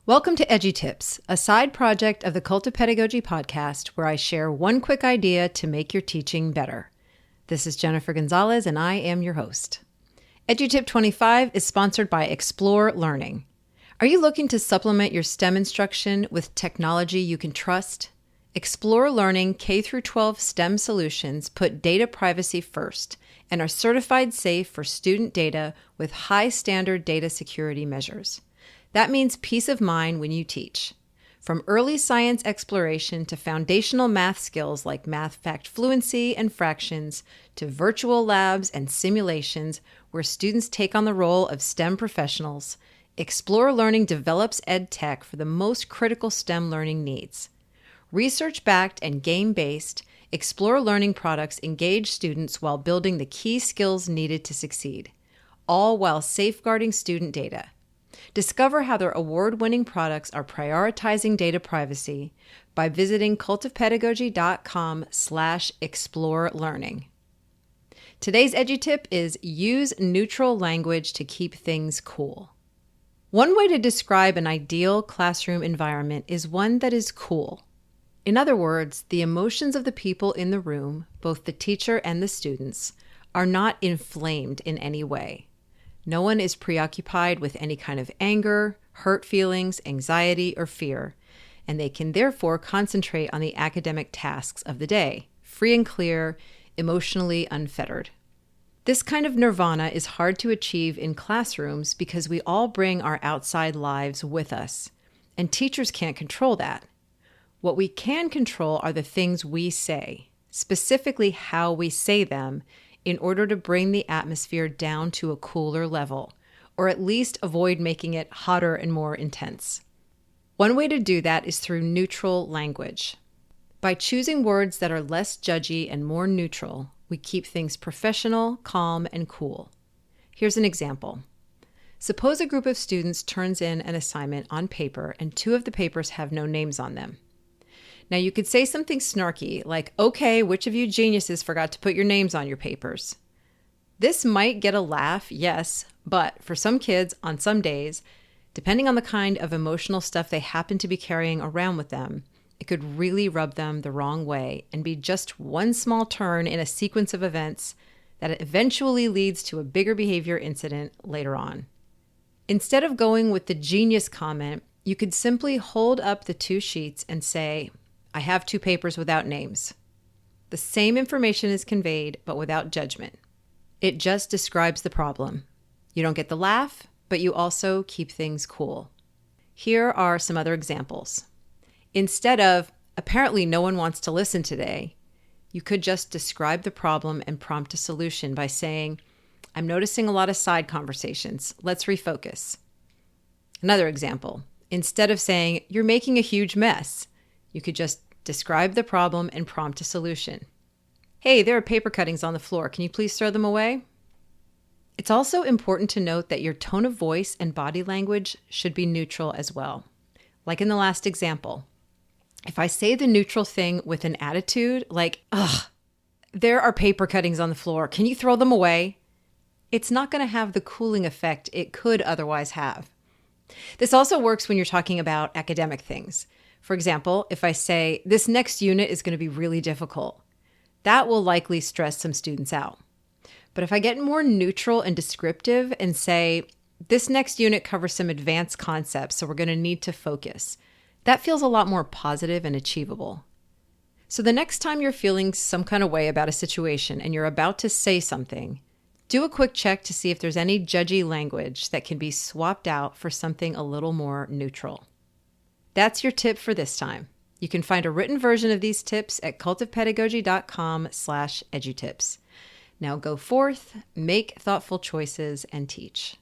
Welcome to EduTips, a side project of the Cult of Pedagogy podcast where I share one quick idea to make your teaching better. This is Jennifer Gonzalez and I am your host. EduTip 25 is sponsored by Explore Learning. Are you looking to supplement your STEM instruction with technology you can trust? Explore Learning K-12 STEM solutions put data privacy first and are certified safe for student data with high standard data security measures. That means peace of mind when you teach. From early science exploration to foundational math skills like math fact fluency and fractions, to virtual labs and simulations where students take on the role of STEM professionals, Explore Learning develops ed tech for the most critical STEM learning needs. Research-backed and game-based, Explore Learning products engage students while building the key skills needed to succeed, all while safeguarding student data. Discover how their award-winning products are prioritizing data privacy by visiting cultofpedagogy.com/explorelearning. Today's EduTip is use neutral language to keep things cool. One way to describe an ideal classroom environment is one that is cool. In other words, the emotions of the people in the room, both the teacher and the students, are not inflamed in any way. No one is preoccupied with any kind of anger, hurt feelings, anxiety, or fear, and they can therefore concentrate on the academic tasks of the day, free and clear, emotionally unfettered. This kind of nirvana is hard to achieve in classrooms because we all bring our outside lives with us, and teachers can't control that. What we can control are the things we say, specifically how we say them, in order to bring the atmosphere down to a cooler level, or at least avoid making it hotter and more intense. One way to do that is through neutral language. By choosing words that are less judgy and more neutral, we keep things professional, calm, and cool. Here's an example. Suppose a group of students turns in an assignment on paper and two of the papers have no names on them. Now you could say something snarky like, okay, which of you geniuses forgot to put your names on your papers? This might get a laugh, yes, but for some kids on some days, depending on the kind of emotional stuff they happen to be carrying around with them, it could really rub them the wrong way and be just one small turn in a sequence of events that eventually leads to a bigger behavior incident later on. Instead of going with the genius comment, you could simply hold up the two sheets and say, I have two papers without names. The same information is conveyed, but without judgment. It just describes the problem. You don't get the laugh, but you also keep things cool. Here are some other examples. Instead of, apparently no one wants to listen today, you could just describe the problem and prompt a solution by saying, I'm noticing a lot of side conversations. Let's refocus. Another example. Instead of saying, you're making a huge mess, you could just describe the problem and prompt a solution. Hey, there are paper cuttings on the floor. Can you please throw them away? It's also important to note that your tone of voice and body language should be neutral as well. Like in the last example, if I say the neutral thing with an attitude like, ugh, there are paper cuttings on the floor. Can you throw them away? It's not going to have the cooling effect it could otherwise have. This also works when you're talking about academic things. For example, if I say, this next unit is going to be really difficult, that will likely stress some students out. But if I get more neutral and descriptive and say, this next unit covers some advanced concepts, so we're going to need to focus, that feels a lot more positive and achievable. So the next time you're feeling some kind of way about a situation and you're about to say something, do a quick check to see if there's any judgy language that can be swapped out for something a little more neutral. That's your tip for this time. You can find a written version of these tips at cultofpedagogy.com/edutips. Now go forth, make thoughtful choices, and teach.